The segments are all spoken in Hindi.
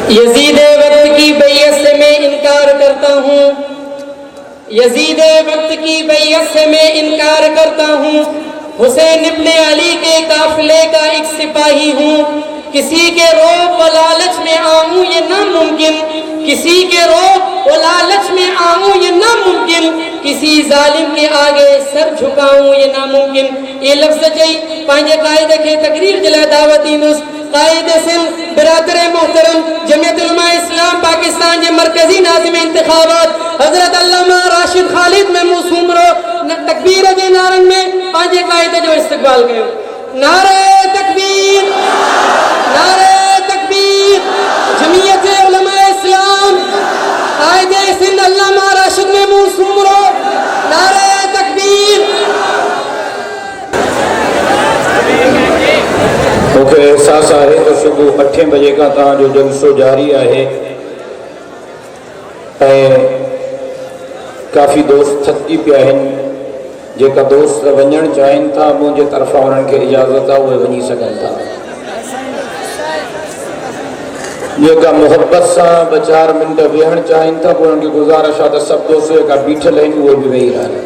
यजीद वक्त की बैयत से मैं इनकार करता हूँ, यजीद वक्त की बैयत से मैं इनकार करता हूँ। हुसैन इब्ने अली के काफिले का एक सिपाही हूँ। किसी के रोब व लालच में आऊँ ये नामुमकिन, किसी के रोब व लालच में आऊँ ये नामुमकिन, किसी जालिम के आगे सर झुकाऊँ ये नामुमकिन। ये लफ्ज़ चाहिए पांजे कायदे के तकरीर जला दावती नुस कायदे सिंध बिरादर मोहतरम जमीयत उलमा इस्लाम पाकिस्तान के मरकजी नाज़िम इंतखाबात हजरत अल्लामा राशिद खालिद में मुसूमरो तकबीर दे नारंग में पांजे कायदे जो इस्तकबाल कयो। नारे तकबीर, नारे तकबीर। जमीयत उलमा इस्लाम कायदे सिंध अल्लामा राशिद में मुसूमरो नारे तकबीर। मूंखे एहसास आहे त सुबुह 8 बजे खां तव्हांजो जलसो जारी आहे ऐं काफ़ी दोस्त थकी पिया आहिनि। जेका दोस्त वञणु चाहिनि था मुंहिंजे तरफ़ां उन्हनि खे इजाज़त आहे उहे वञी सघनि था। जेका मुहबत सां 2-4 मिंट वेहणु चाहिनि था पोइ उन्हनि खे गुज़ारिश आहे त सभु दोस्त जेका बीठल आहिनि उहे बि वेही रहनि।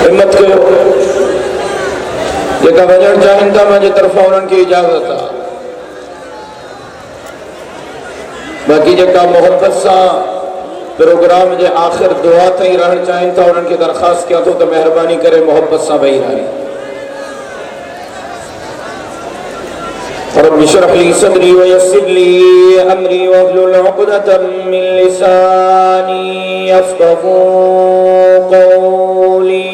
हिम्मत कयो, जेका वञणु चाहिनि था मुंहिंजे तरफ़ां उन्हनि खे इजाज़त आहे। बाक़ी जेका मोहब्बत सां प्रोग्राम जे आख़िर दुआ ताईं रहणु चाहिनि था उन्हनि खे दरख़्वास्त कयां थो त महिरबानी करे मोहब्बत सां वेही रहे। रब्बि इश्रह ली सदरी वयस्सिर ली अमरी वहलुल उक़दतम मिन लिसानी यफ़क़हू क़ौली।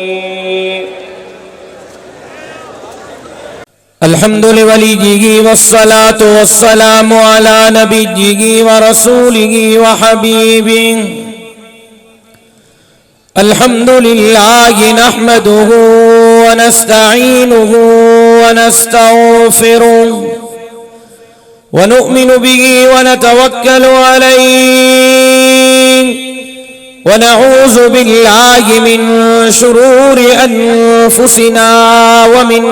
अल्हम्दुलिल्लाहि वलिय्यिही वस्सलातु वस्सलामु अला नबिय्यिही व रसूलिही व हबीबिही। अल्हम्दुलिल्लाहि नहमदुहु व नस्तईनुहु व नस्तगफिरुहु व नु'मिनु बिही व नतवक्कलु अलैहि व नऊज़ु बिल्लाहि मिन शुरूरि अनफुसिना व मिन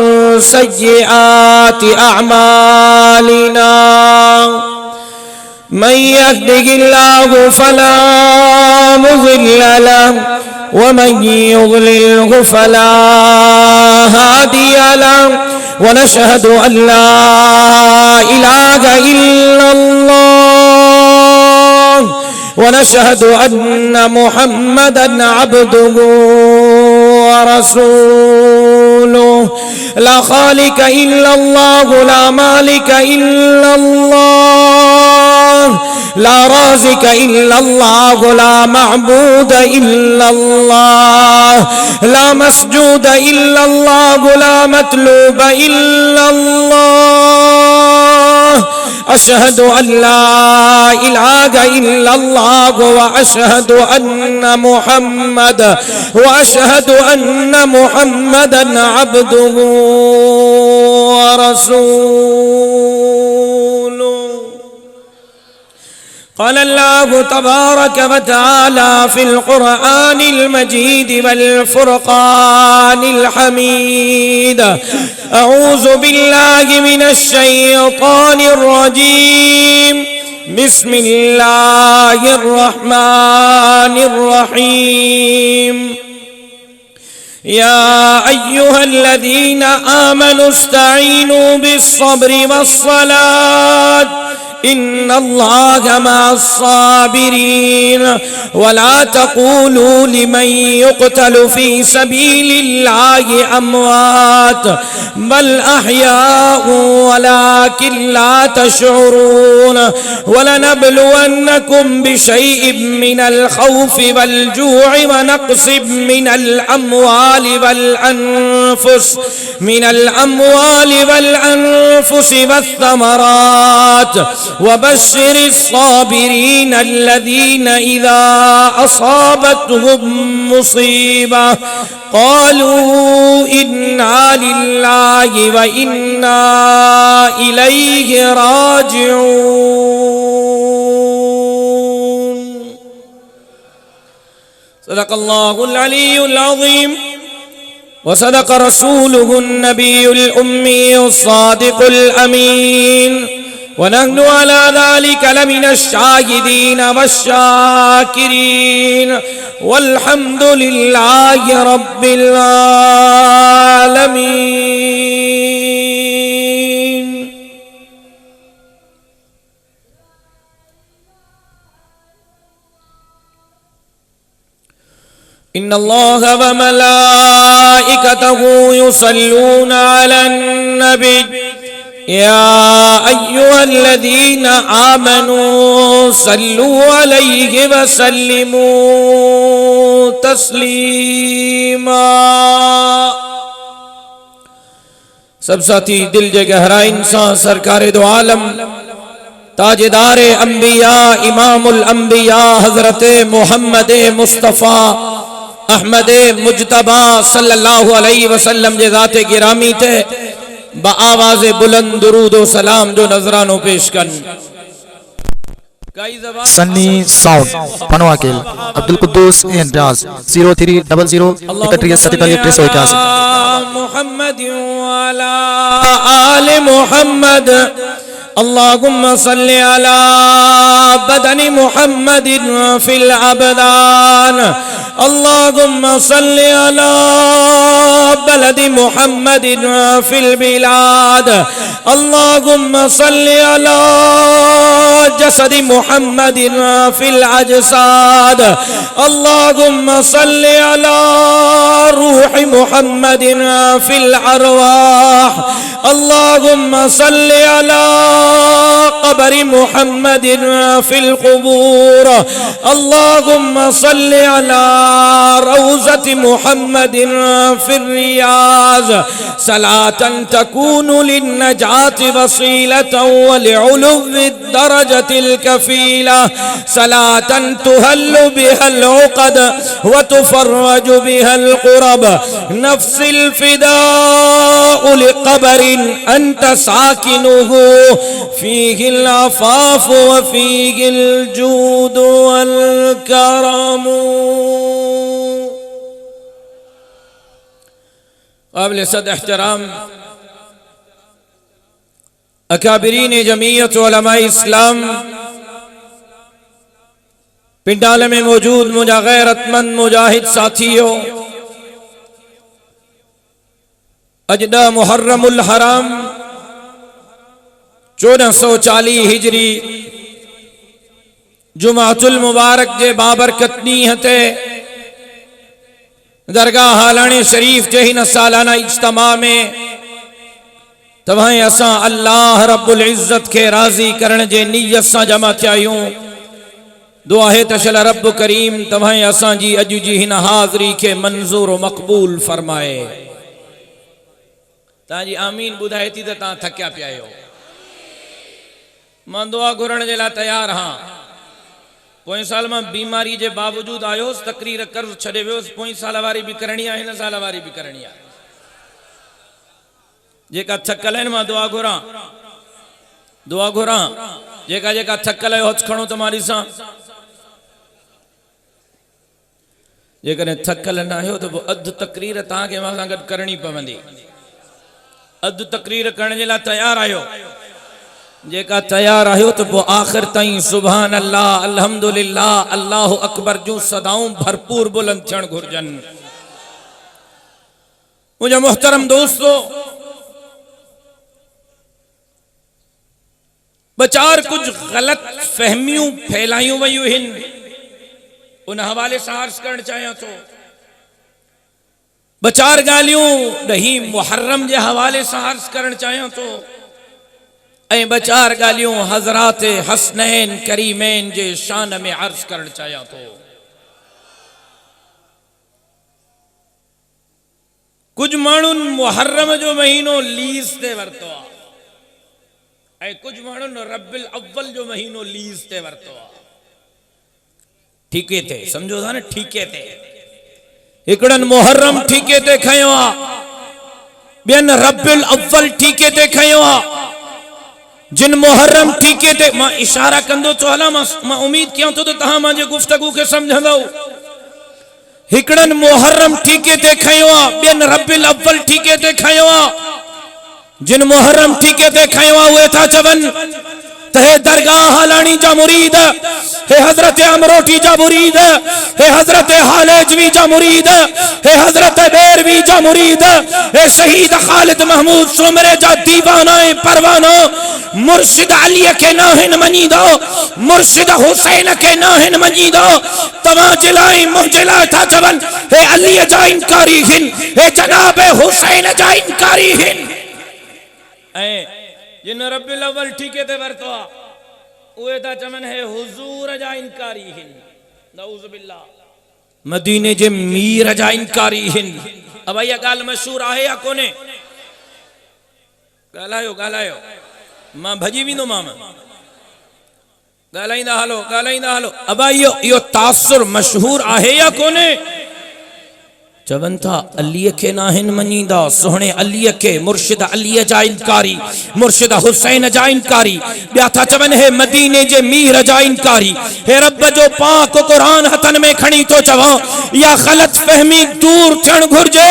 सय्यिआति अअमालिना। मन यहदिहिल्लाहु फला मुज़िल्ल लहु व मन युज़लिल्हु फला हादिय लहु। व नशहदु अन ला इलाहा इल्लल्लाह व नशहदु अन्न मुहम्मदन अब्दुहु व रसूलुहु। ला खालिक इल्लल्लाह ला मालिक इल्लल्लाह ला राज़िक इल्लल्लाह ला मअबूद इल्लल्लाह ला मस्जूद इल्लल्लाह ला मतलूब इल्लल्लाह। अशहदु अल्ला इलाहा इल्लल्लाह व अशहदु अन्न मुहम्मदन अब्दुहु व रसूलुहु। क़ाल अल्लाहु तबारक व तआला फ़िल क़ुरआनिल मजीद वल फ़ुरक़ानिल हमीद। अऊज़ु बिल्लाहि मिनश शैतानिर रजीम। बिस्मिल्लाहिर रहमानिर रहीम। या अय्युहल्लज़ीना आमनु इस्तईनु बिस्सब्रि वस्सलात इन्नल्लाहा मअस्साबिरीन। वला तक़ूलू लिमन युक़तलु फ़ी सबीलिल्लाहि अमवात बल अहयाउ वलाकिन ला तशऊरून। वलनब्लुवन्नकुम बिशैइन मिनल खौफ़ि वल जू'i व नक़्सिम मिनल अम्वालि वल अनफुसि वत्थमरात वबश्शिरिस साबिरीन अल्लज़ीना इज़ा असाबतहुम मुसीबा क़ालू इन्ना लिल्लाहि व इन्ना इलैहि राजिऊन। सदक़ल्लाहुल अलीयुल अज़ीम। वसदक़ रसूलुहुन नबियुल उम्मी अस्सादिकुल अमीन व नहनु अला ज़ालिका लमिनश शाहिदीन वश्शाकिरीन वल्हम्दुलिल्लाहि रब्बिल आलमीन। इन्नल्लाह व मलाइकतहु युसल्लूना अलन नबी या अय्युहल्लज़ीना आमनू सल्लू अलैहि व सल्लिमू तस्लीमा। सब साथी दिल जे गहराइन सां सरकार दो आलम ताजदार अंबिया इमामुल अंबिया हजरत मोहम्मद मुस्तफ़ा अहमद मुजतबा सल्लल्लाहु अलैहि वसल्लम जे ज़ाते गिरामी ते बाआवाज़ बुलंद दुरूद व सलाम जो नजरानो पेश कन। सन्नी साउंड पनवाकेल अब्दुल कुद्दूस इंजाज 0300 मुहम्मद व अला आले मुहम्मद अल्लाहुम्मा सल्लि अला बदनी मुहम्मदिन फिल अबदान अल्लाहुम्मा सल्लि अला बलदी मुहम्मदिन फिल बिलाद अल्लाहुम्मा सल्लि अला जसदी मुहम्मदिन फिल अजसाद अल्लाहुम्मा सल्लि अला रूहि मुहम्मदिन फिल अरवाह अल्लाहुम्मा सल्लि अला क़ब्रि मुहम्मदिन फिल क़ुबूर अल्लाहुम्मा सल्लि अला रौज़ति मुहम्मदिन फिर रियाज़ सलातन तकूनु लिन्नजाति वसीलतन व लिउलुव्विद दरजतिल कफ़ीला सलातन तुहल्लु बिहल उक़द व तुफ़र्रजु बिहल क़ुरब नफ़्सिल फ़िदाउ लिक़ब्रिन अंत साकिनुहु फ़ीहिल अफ़ाफ़ु व फ़ीहिल जूदु वल करमु। क़ाबिल सद एहतराम अकाबिरीन जमीयत उलमाए इस्लाम पिंडाल में मौजूद मुझा गैरतमंद मुजाहिद साथियों, अजदा मुहर्रमुल हराम 1440 हिजरी जुमातुल मुबारक जे बाबरकत नीहते दरगाह हालाने शरीफ जे हिन सालाना इज्तमा में तव्हां असां अल्लाह रब्बुल इज्जत के राज़ी करण जे नियत सां जमा थिया आहियूं। दुआ है तशल रब करीम तव्हां असां जी अॼु जी हिन हाज़री के मंज़ूर व मक़बूल फरमाए। तव्हांजी आमीन ॿुधाए थी त तव्हां थकिया पिया आहियो। मां दुआ घुरण जे लाइ तैयार हाँ। पोएं साल मां बीमारी जे बावजूद आयोसि, तकरीर कर छॾे वियोसि। पोएं साल वारी भी करणी आहे, हिन साल वारी भी करणी आहे। जेका थकल आहिनि मां दुआ घुरां जेका जेका थकल आहियो हथ खणो त मां ॾिसां। जेकॾहिं थकल न आहियो त पोइ अधु तकरीर तव्हांखे मां सां गॾु करणी पवंदी। अधु तकरीर करण जे लाइ तैयार आहियो? जेका तैयार आहियो तो पोइ आख़िर ताईं सुभान अल्लाह अल्हम्दुलिल्लाह अल्लाहु अकबर जूं सदाऊं भरपूर बुलंद थियण घुरजनि। मुंहिंजा मोहतरम दोस्तों, बचार कुछ गलत फहमियूं फैलायूं वयूं आहिनि, उन हवाले सां अर्ज़ करणु चाहियां थो। बचार ॻाल्हियूं ॾहीं मुहर्रम जे हवाले सां अर्ज़ करणु चाहियां थो ऐं बचार ॻाल्हियूं हज़रात हसनैन करीमैन जे शान में अर्ज़ करणु चाहियां थो। कुछ माण्हुनि मुहर्रम जो महीनो लीज़ ते वरितो आहे ऐं कुछ माण्हुनि रबिल अव्वल जो महीनो लीज़ ते वरितो आहे। ठीके ते समझो था न, ठीके ते। हिकिड़नि मुहर्रम ठीके ते खयो आहे, ॿियनि रबिल अव्वल ठीके ते खयो आहे। जिन मुहर्रम ठीके ते मां इशारा कंदो तो हला, मां उम्मीद कयां तो तहां मुंहिंजे गुफ्तगू के समझंदो। हिकड़न मुहर्रम ठीके ते खयो आ, बिन रबिल अव्वल ठीके ते खयो आ। जिन मुहर्रम ठीके ते खयो आ उहे था चवन ते दरगाह हालानी जा मुरीद हे हजरत अमरोटी जा मुरीद हे हजरत हालेजवी जा मुरीद हे हजरत बेरवी जा मुरीद हे शहीद खालिद महमूद सुमरे जा दीवाना परवानो मुर्शिद अली के नाहिन मनीदो मुर्शिद हुसैन के नाहिन मनीदो तमा जिलाई मुजला था चवन हे अली जा इनकारी हिन हे जनाब हुसैन जा इनकारी हिन। जिन रब्बिल अव्वल ठीके ते वरतो उहे ता चवन है हुजूर जा इनकारी हिन नऊज़ बिल्लाह मदीने जे मीर जा इनकारी हिन। अब इहा ॻाल्हि मशहूर आहे या कोन्हे? ॻाल्हायो ॻाल्हायो मां भॼी वेंदोमांव। ॻाल्हाईंदा हलो। अब इहो तासुर मशहूर आहे या कोन्हे? चवन था अली के नाहिन मनीदा सोहणे अली के मुर्शिद अली जा इनकारी मुर्शिद हुसैन जा इनकारी ॿिया था चवन हे मदीने जे मीर जा इनकारी हे रब जो पाक कुरान हथन में खणी तो चवां या गलत फहमी दूर थियण घुर्जे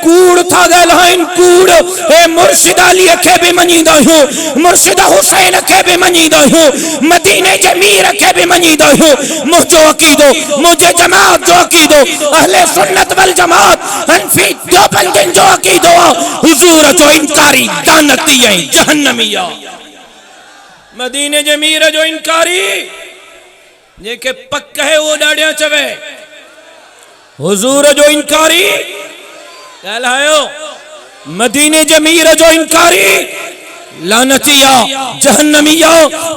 कूड़ था ॻाल्हाइन कूड़ हे मुर्शिद अली के भी मनीदा आहियूं मुर्शिद हुसैन के भी मनीदा आहियूं मदीने जे मीर के भी मनीदा आहियूं। मुंहिंजो अकीदो मुंहिंजे जमात जो अकीदो अहले सुन्नत वल जमात हनफी देवबंदिन जो अकीदो हुजूर जो इनकारी दानती है जहन्नमिया। मदीने जे मीर जो इनकारी जेके पक है वो ॾाढिया चवे हुजूर जो इनकारी ॻाल्हायो मदीने जे मीर जो इनकारी लानतिया जहन्नमिया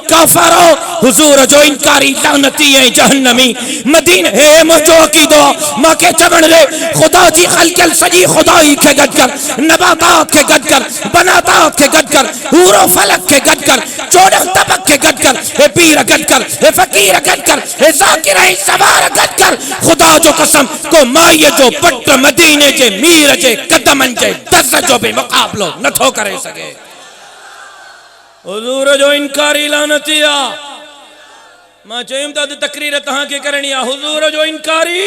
काफरो हुजूर जो इनकारी लानती है जहन्नमी। मदीने हे मुझो अकीदो माके चवण रे खुदा जी खलकल सजी खुदाई के गद कर नबातात के गद कर बनातात के गद कर हूरो फलक के गद कर चौदह तबक के गद कर हे पीर गद कर हे फकीर गद कर हे जाकिर है सवार गद कर खुदा जो कसम को माय जो पट मदीने जे मीर जे कदमन जे दस जो भी मुकाबलो न थो करे सके। हुजूर जो इनकारी लानतिया मां चयुम त तकरीर तहां के करणी आ हुजूर जो इनकारी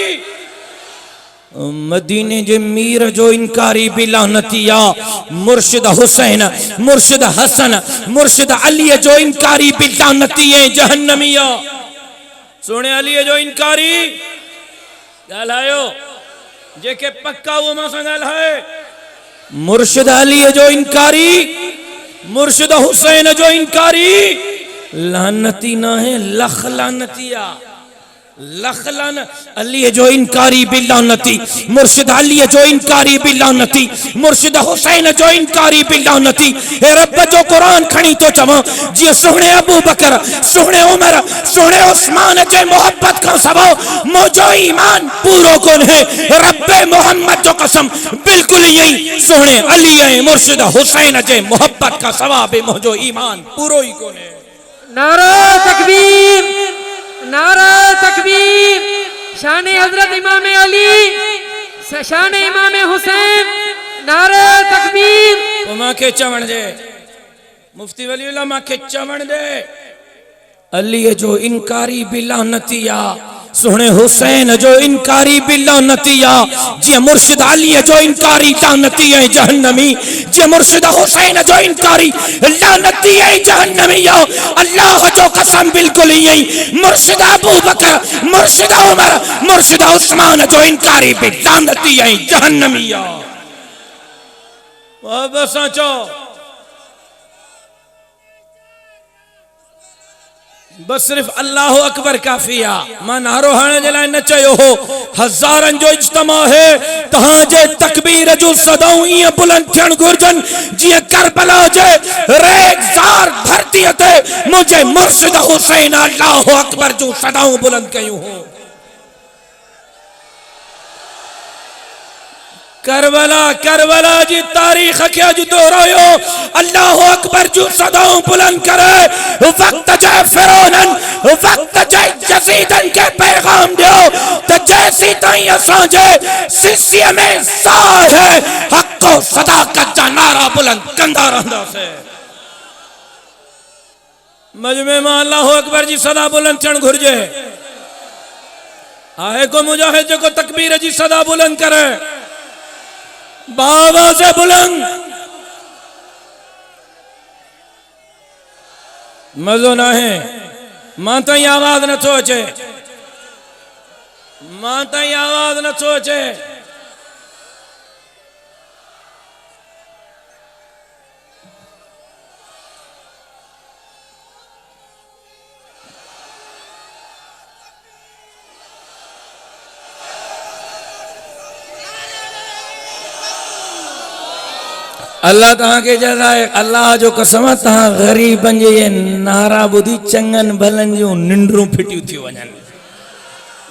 मदीने जे मीर जो इनकारी भी लानतिया मुर्शिद हुसैन मुर्शिद हसन मुर्शिद अली जो इनकारी भी लानती है जहन्नमिया। सोने अली जो इनकारी ॻाल्हायो जेके पक्का वो मां सां ॻाल्हाए मुर्शिद अली जो इनकारी मुर्शिद हुसैन जो इनकारी लानती ना है लख लानतिया लख लान अली जो इनकारी भी लानती मुर्शिद अली जो इनकारी भी लानती मुर्शिद हुसैन जो इनकारी भी लानती। हे रब जो कुरान खणी तो चवां जी सोहणे अबू बकर सोहणे उमर सोहणे उस्मान जे मोहब्बत का सवा मुझो ईमान पूरो कोन है रब मोहम्मद जो कसम बिल्कुल यही सोहणे अली है मुर्शिद हुसैन जे मोहब्बत का सवा भी मुझो ईमान पूरो ही कोन है। नारा तकबीर नारा तकबीर शान हजरत इमाम अली शान इमाम हुसैन नारा तकबीर मां के चवण दे मुफ्ती वलीउल्लाह मां के चवण दे अली जो इनकारी भी लानतिया सोहणे हुसैन जो इनकारी भी लानतिया जी मुर्शिद अली जो इनकारी लानती है जहन्नमी जी मुर्शिद हुसैन जो इनकारी लानती है जहन्नमिया। अल्लाह जो कसम बिल्कुल यही मुर्शिद अबू बकर मुर्शिद उमर मुर्शिद उस्मान जो इनकारी भी लानती है जहन्नमिया। बस चो बस सिर्फ अल्लाह अकबर काफिया मां नारो हणण जे लाइ न चयो हो हज़ारनि जो इज्तिमा है तहां जे तकबीर जो सदाऊं ईअं बुलंद थियण घुर्जन जीअं करबला जे रेगज़ार धरतीअ ते मुंहिंजे मुर्शिद हुसैन अल्लाह अकबर जो सदाऊं बुलंद कयूं हो। करबला करबला जी तारीख के अज दोहरायो अल्लाह अकबर जो सदाऊं बुलंद करे वक्त जाए फिरौनन वक्त जाए यजीदन के पैगाम दियो तो जैसी ताई असांजे सिसिया में साह है हक और सदाकत जा नारा बुलंद कंदा रहंदा से मजमे में अल्लाह अकबर जी सदा बुलंद थियण घुर्जे। आहे को मुजाहिद जो को तकबीर जी सदा बुलंद करे बाबा से बुलंद मजो ना है मां ताई आवाज न थो अचे मां ताई आवाज न थो अचे अल्लाह तहां के जज़ाए अल्लाह जो कसम तहां गरीबन जे नारा बुधी चंगन भलन जो निंडरू फिटियूं थी वञन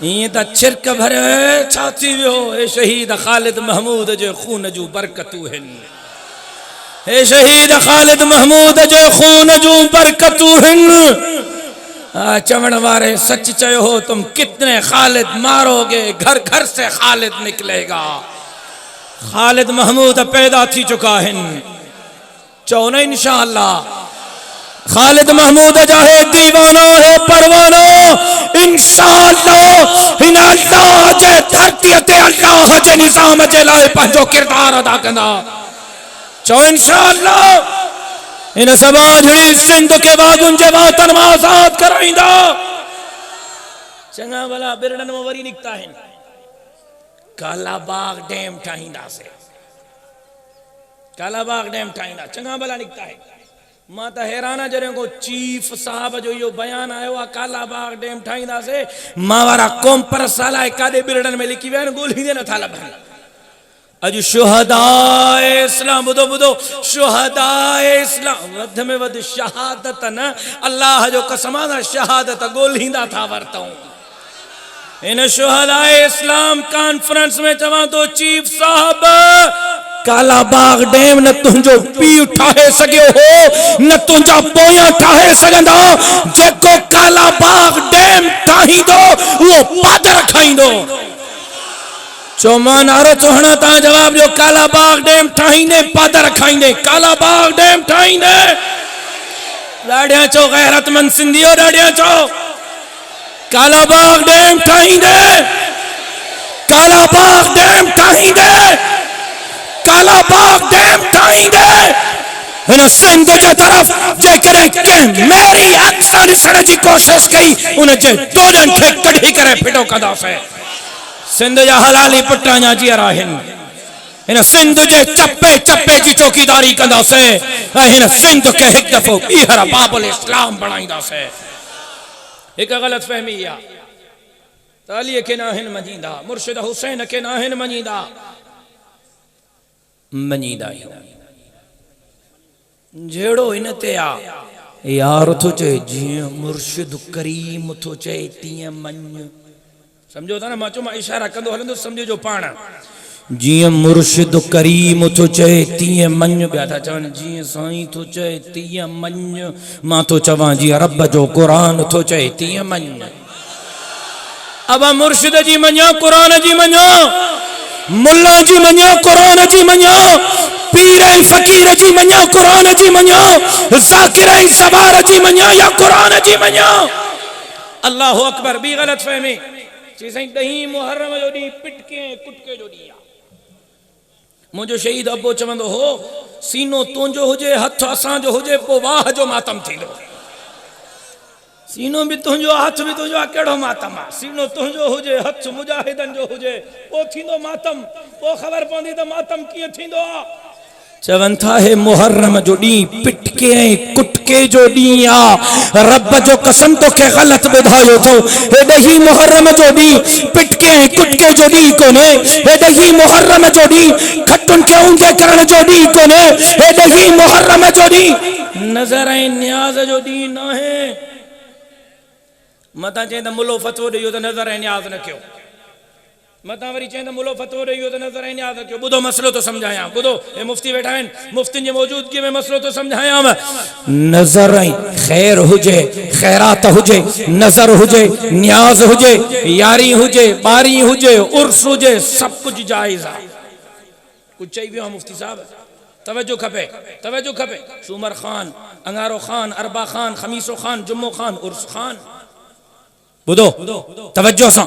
ये त छिरक भरे छा थी वियो ए शहीद खालिद महमूद जो खून जो बरकतूं हिन ए शहीद खालिद महमूद जो खून जो बरकतूं हिन चवण वारे सच चयो हो तुम कितने खालिद मारोगे घर घर से खालिद निकलेगा खालिद महमूद पैदा थी चुका है चो न इंशाअल्लाह खालिद महमूद जाहे दीवाना है परवाना इंशाअल्लाह इन अल्लाह जे धरती ते अल्लाह जे निजाम जे लाए पंहिंजो किरदार अदा कंदा चो इंशाअल्लाह इन समाजड़ी सिंध के बागुन जे वातन में आजाद कराईंदा चंगा भला बिरड़न में वरी निकता है कालाबाग डैम ठाहींदासीं कालाबाग डैम ठाहींदा चङा भला निकता है मां त हैरान आहे जॾहिं को चीफ साहब जो इहो बयान आयो आहे कालाबाग डैम ठाहींदासीं मां वारा कॉम्प्रेस साला काॾे बिरड़नि में लिकी विया आहिनि ॻोल्हींदे नथा लभनि अॼु शुहदाए इस्लाम ॿुधो ॿुधो शुहदाए इस्लाम वध में वध शहादत न अल्लाह जो कसम आहे शहादत ॻोल्हींदा था वरतऊं इन शुहदाए इस्लाम कॉन्फ्रेंस में चवां तो चीफ साहब कालाबाग डैम न तुंहिंजो पीउ ठाहे सघियो हो न तुंहिंजा पोयां ठाहे सघंदा जेको कालाबाग डैम ठाहींदो उहो पादर खाईंदो चो मां नारो थो हणां तव्हां जवाब ॾियो कालाबाग डैम ठाहींदे पादर खाईंदे कालाबाग डैम ठाहींदे ॾाढियां चो गैरतमंद सिंधियो ॾाढियां चो कालाबाग डैम ठाहींदे कालाबाग डैम ठाहींदे कालाबाग डैम ठाहींदे हिन सिंध जे तरफ़ जेकॾहिं कंहिं मेरी अक्सर ॾिसण जी कोशिश कई उन जे दोननि खे कढी करे फिटो कंदासीं सिंध जा हलाली पुट अञा जीअर आहिनि हिन सिंध जे चपे चपे जी चौकीदारी कंदासीं ऐं हिन सिंध खे हिकु दफ़ो ॿीहर बाबुल इस्लाम बणाईंदासीं एक गलत फहमी है ताली के नाहिन मजीदा मुर्शिद हुसैन के नाहिन मजीदा मजीदा जेड़ो इन ते आ यार थो चे जियां मुर्शिद करीम थो चे तीअं मञ समझो था ना मां चो मां इशारा कंदो हलंदो समझो जो पाण जियां मुर्शिद करीम थो चए तीअं मञ ॿिया था चवनि जियां साईं थो चए तीअं मञ मां तो चवां जीअं रब जो क़ुरान थो चए तीअं मञ अब मुर्शिद जी मञो क़ुरान जी मञो मुल्ला जी मञो क़ुरान जी मञो पीर ऐं फ़कीर जी मञो क़ुरान जी मञो ज़ाकिर ऐं सवार जी मञो या क़ुरान जी मञो अल्लाहु अकबर ॿी ग़लत फहमी चई साईं 10 मुहर्रम जो ॾींहुं पिटके कुटके जो ॾींहुं मुझो शहीद अबो चवंदो हो सीनो तुंहिंजो हुजे हथ असांजो हुजे पोइ वाह जो मातम थींदो सीनो भी तुंहिंजो हथ भी तुंहिंजो कहिड़ो मातम आहे सीनो तुंहिंजो हुजे हथ मुजाहिदन जो हुजे पोइ थींदो मातम पोइ ख़बर पवंदी त मातम कीअं थींदो आहे चवनि था हे मुहर्रम जो ॾींहुं पिटके ऐं कुटके जो ॾींहुं आहे रब जो कसम तोखे ग़लति ॿुधायो अथव हे ॾही मुहर्रम जो ॾींहुं पिटके ऐं कुटके जो ॾींहुं कोन्हे हे ॾही मुहर्रम जो ॾींहुं खटुनि खे ऊंधे करण जो ॾींहुं कोन्हे हे ॾही मुहर्रम जो ॾींहुं नज़र ऐं न्याज़ जो ॾींहुं न आहे मतां चई त मुलो फतवो ॾेई त नज़र ऐं न्याज़ न कयो मतां वरी चई त मुलो फतवो ॾेई त नज़र ऐं न्याज़ न कयो ॿुधो मसलो तो समझायां ॿुधो हे मुफ्ती वेठा आहिनि मुफ्तियुनि जी मौजूदगी में मसलो तो समझायां नज़र ऐं ख़ैर हुजे ख़ैरात हुजे नज़र हुजे न्याज़ हुजे यारी हुजे ॿारी हुजे उर्स हुजे सभु कुझु जाइज़ आहे कुझु चई वियो आहे मुफ्ती साहब तवज्जो खपे सूमर खान अंगारो खान अरबा खान खमीसो खान जुम्मो खान उर्स खान बुधो तवज्जो सां,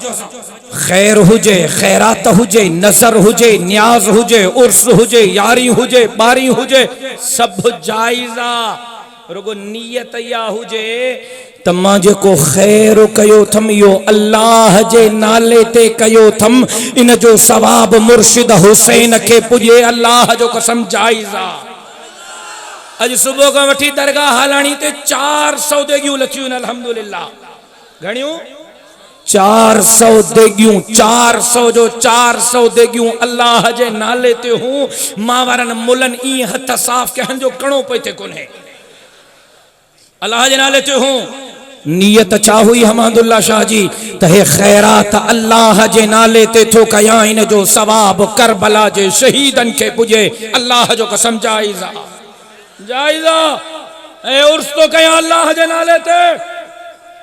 खैर हुजे, खैरात हुजे, नज़र हुजे, न्याज हुजे, उर्स हुजे, यारी हुजे, बारी हुजे, सब जाइज़ा, रुगो नियत या हुजे त मां जेको खैर कयो थम यो अल्लाह जे नाले ते कयो थम, इन जो सवाब मुर्शिद हुसैन के पुजे, अल्लाह जो कसम जाइज़ा। अज सुबह का वठी दरगाह हलाणी ते 400 देगियूं लथियूं, अल्हम्दुलिल्लाह। घणियूं 400 देगियूं, 400 जो 400 देगियूं अल्लाह जे नाले ते हूं। मां वारन मुलन ई हथ साफ कहन जो कणो पे थे कोने, अल्लाह जे नाले ते हूं। नियत चा हुई हमादुल्ला शाह जी त हे खैरात अल्लाह जे नाले ते थो कया, इन जो सवाब करबला जे शहीदन के पुजे, अल्लाह जो कसम जाइज़ा, जाइज़ा। ए उर्स तो कया अल्लाह जे नाले ते,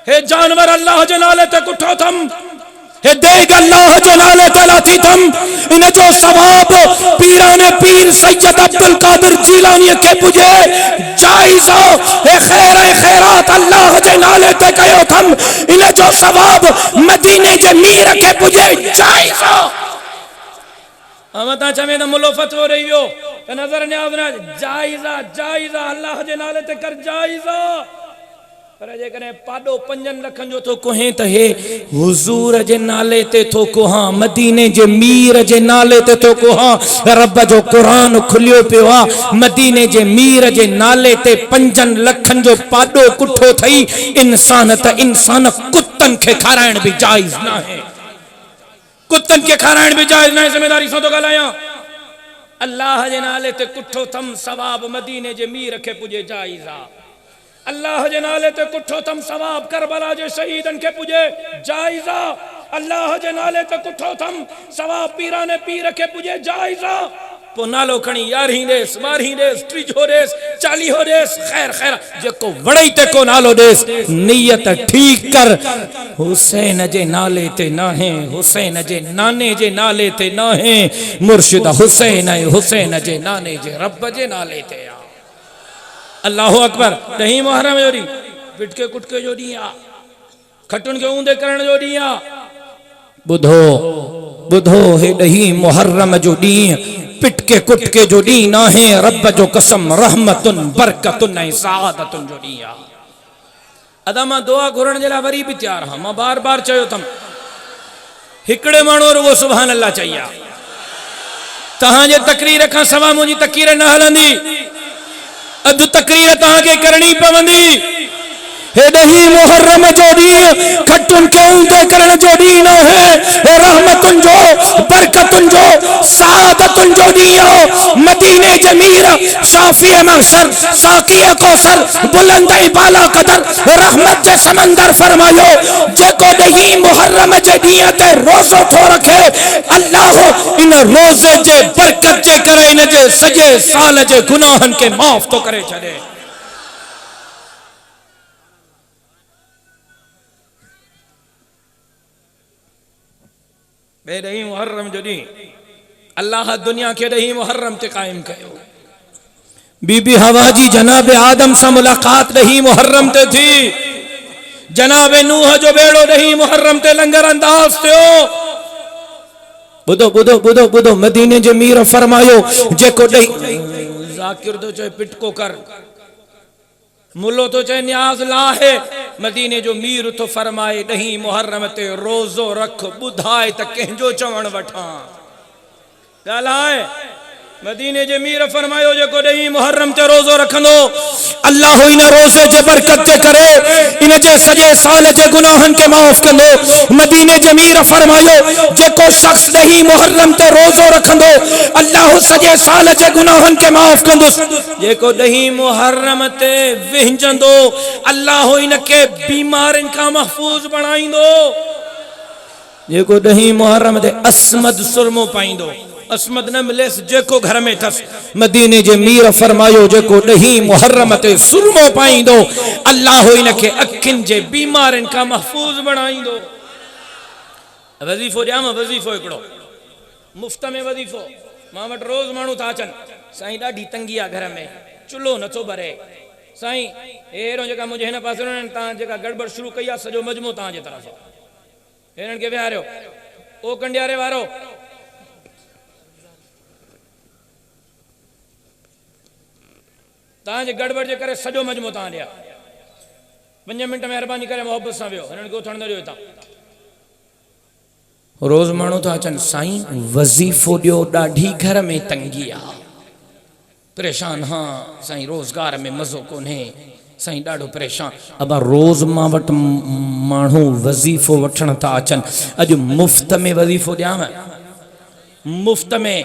हे जानवर अल्लाह जे नाले ते कुठो थम, हे देग अल्लाह जे नाले ते लाथी थम, इन जो सवाब पीराने पीर सैयद अब्दुल कादिर जीलानी के पुजे, जाइज़ा। हे खैरात अल्लाह जे नाले ते कयो थम, इन जो सवाब मदीने जे मीर के पुजे, जाइज़ा। अमता चमे त मुलो फतवो रहियो त नजर न्याज ना, जाइज़ा जाइज़ा, अल्लाह जे नाले ते कर जाइज़ा। पर जे कने पाडो 5 लखन जो तो कोहे त हे हुजूर जे नाले ते तो कोहा, मदीने जे मीर जे नाले ते तो कोहा। रब जो कुरान खुलियो पियो आ, मदीने जे मीर जे नाले ते 5 लखन जो पाडो कुठो थई। इंसान त इंसान कुत्तन के खाराइण भी जायज ना है, कुत्तन के खाराइण भी जायज ना है। जिम्मेदारी सो तो गलाया, अल्लाह जे नाले ते कुठो थम, सवाब मदीने जे मीर के पुजे, जायजा। अल्लाह जे नाले ते कुठो थम, सवाब करबला जे शहीदन के पुजे, जायजा। अल्लाह जे नाले ते कुठो थम, सवाब पीराने पीर के पुजे, जायजा। पो नालो खणी 11 देस, 12 देस, 30 देस, 40 देस, खैर खैर जेको वड़ई ते को नालो देस, नियत ठीक कर। हुसैन जे नाले ते ना है, हुसैन जे नाने जे नाले ते ना है, मुर्शिद हुसैन है, हुसैन जे नाने जे रब जे नाले ते आ। अल्लाह अकबर। 10 मुहर्रम जो डी, पिटके कुटके जो डी आ, खटुन के ऊंदे करण जो डी आ। बुधो बुधो हे 10 मुहर्रम जो डी, पिटके कुटके जो डी ना है, रब जो कसम रहमतुन बरकतुन ऐं सआदतुन जो डी आ। अदा मां दुआ घुरण जे ला वरी भी तैयार हां। मां बार बार चयो तम, हिकड़े माण्हू रुगो सुभान अल्लाह चईया, तहां जे तकरीर खां सवा मुंहिंजी तकरीर न हलंदी, अधु तकरीर तहां के करनी पवंदी। हे 10 मुहर्रम जो ॾींहुं खटुन के ऊंधे करण जो ॾींहुं न है, रहमतुन जो बरकतुन जो सआदतुन जो ॾींहुं हो। मदीने जे मीर शाफी महशर साकी कौसर बुलंद बाला कदर रहमत जे समंदर फरमायो, जेको 10 मुहर्रम जे ॾींहुं ते रोज़ो थो रखे, अल्लाह इन रोज़े जे बरकत जे करे इन जे सॼे साल जे गुनाहन के माफ़ तो करे छॾे। बे 10 मुहर्रम जो ॾींहुं अल्लाह दुनिया के 10 मुहर्रम ते कायम कयो। बीबी हवा जी जनाब आदम से मुलाकात 10 मुहर्रम ते थी। जनाब नूह जो बेड़ो 10 मुहर्रम ते लंगर अंदाज थियो। बुधो बुधो बुधो बुधो, मदीने जे मीर फरमायो, जेको जाकिर तो चाहे पिटको कर, मुल्लो तो चाहे न्याज लाहे, मदीने जो मीर तो फरमाए 10 मुहर्रम ते रोज़ो रख, बुधाए त कंहिंजो चवण वठा ॻाल्हाए। मदीने जे मीर फरमायो, जेको 10 मुहर्रम ते रोज़ो रखंदो, अल्लाह इन रोज़े जे बरकत जे करे इन जे सॼे साल जे गुनाहन के माफ़ कंदो। मदीने जे मीर फरमायो, जेको शख्स 10 मुहर्रम ते रोज़ो रखंदो, अल्लाह सॼे साल जे गुनाहन के माफ़ कंदुसि। जेको 10 मुहर्रम ते विहंजंदो, अल्लाह इन के बीमारिन खां महफूज बणाईंदो। जेको 10 मुहर्रम ते अस्मद सुरमो पाईंदो, अस्मद न मिलेस जेको घर में थस, मदीने जे मीर फरमायो, जेको 10 मुहर्रम ते सुरमो पाईंदो, अल्लाह इन के अखिन जे बीमारिन का महफूज बणाईंदो। वजीफो ॾियां, वजीफो हिकिड़ो मुफ्त में वजीफो। मां वटि रोज़ माण्हू था अचनि, साईं ॾाढी तंगी आहे घर में, चुल्हो नथो भरे, साईं एरो जका मुझे हिन पासे ता जका गड़बड़ शुरू कई आ सजो मजमो ता जे तरफ हिनन के विहारियो ओ कंडियारे वारो ता जे गड़बड़ जे करे सजो मजमो ता दिया 5 मिनट मेहरबानी करे मोहब्बत सा वियो हिनन को उथण न दियो ता रोज माण्हू था अचनि साईं वज़ीफ़ो ॾियो ॾाढी घर में तंगी आ परेशान हाँ साईं रोज़गार में मज़ो कोन्हे साईं ॾाढो परेशान अबा रोज़ मां वटि माण्हू वज़ीफ़ो वठण था अचनि अॼु मुफ़्त में वज़ीफ़ो ॾियांव मुफ़्त में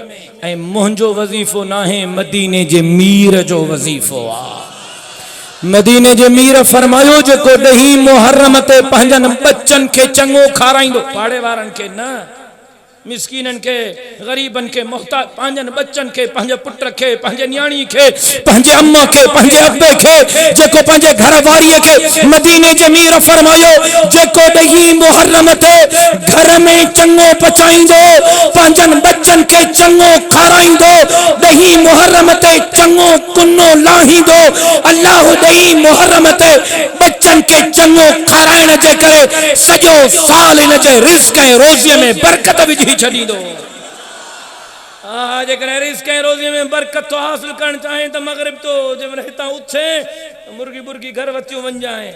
ऐं मुंहिंजो वज़ीफ़ो नाहे मदीने जे मीर जो वज़ीफ़ो आहे मदीने जे मीर फरमायो जेको 10 मुहर्रम ते पंहिंजनि बच्चनि खे चङो खाराईंदो पाड़े वारनि खे न मिस्कीननि के गरीबनि के मोहताज पंहिंजनि बच्चनि खे पंहिंजे पुट खे पंहिंजे न्याणी खे पंहिंजे अम्मा खे पंहिंजे अब्बे खे जेको पंहिंजे घर वारीअ खे मदीने जे मीर फरमायो जेको 10 मुहर्रम ते घर में चङो पचाईंदो पंहिंजनि बच्चनि खे चङो खाराईंदो 10 मुहर्रम ते चङो कुनो लाहींदो अल्लाह 10 मुहर्रम ते बच्चनि खे चङो खाराइण जे करे सॼो साल इन जे रिज़्क़ ऐं रोज़ीअ में बरकत विझी छॾींदो जेकर रिज़्क़ ऐं रोज़ीअ में बरकत तो हासिल करणु चाहे त मग़रिब तो जंहिंमहिल हितां उथे मुर्गी बुर्गी घर वतियूं वञाए